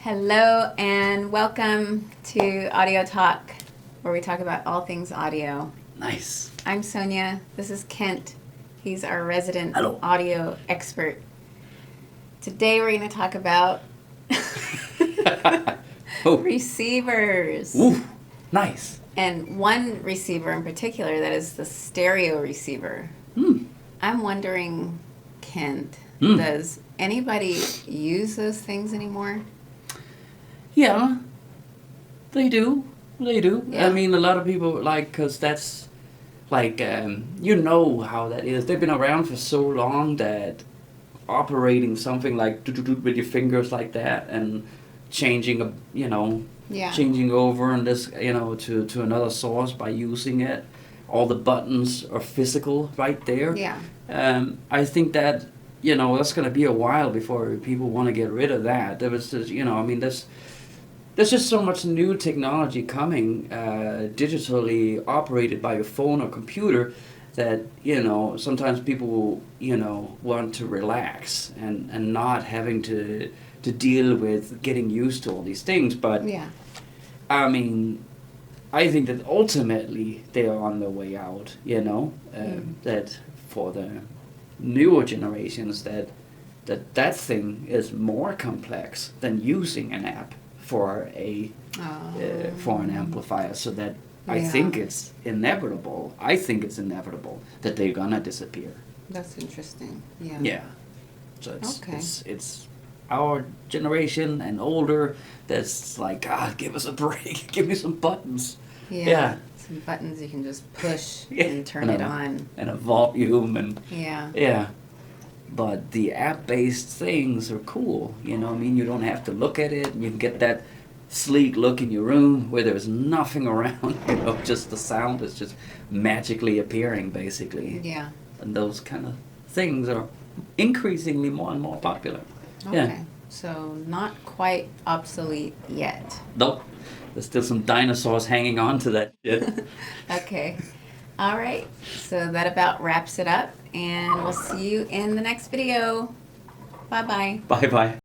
Hello and welcome to Audio Talk, where we talk about all things audio. Nice. I'm Sonia. This is Kent. He's our resident Hello. audio expert. Today we're going to talk about Oh. receivers. Ooh, nice. And one receiver in particular that is the stereo receiver. I'm wondering, Kent, does anybody use those things anymore? Yeah, they do. They do. Yeah. I mean, a lot of people because that's like you know how that is. They've been around for so long that operating something like with your fingers like that and changing Yeah. changing over and this to another source by using it. All the buttons are physical right there. Yeah. I think that that's going to be a while before people want to get rid of that. There was just there's just so much new technology coming, digitally operated by your phone or computer, that sometimes people want to relax and not having to deal with getting used to all these things. But Yeah. I mean, I think that ultimately they are on their way out. That for the newer generations that thing is more complex than using an app for for an amplifier. So that I Yeah. think it's inevitable. I think it's inevitable that they're gonna disappear. That's interesting. Yeah. Yeah. So it's Okay. it's our generation and older that's like, God, give us a break. Give me some buttons. Yeah. Some buttons you can just push Yeah. and turn it on. And a volume and Yeah. yeah. But the app-based things are cool. I mean, you don't have to look at it. You can get that sleek look in your room where there's nothing around. Just the sound is just magically appearing, basically. Yeah. And those kind of things are increasingly more and more popular. Okay. Yeah. So not quite obsolete yet. Nope. There's still some dinosaurs hanging on to that shit. Okay. All right. So that about wraps it up, and we'll see you in the next video. Bye-bye. Bye-bye.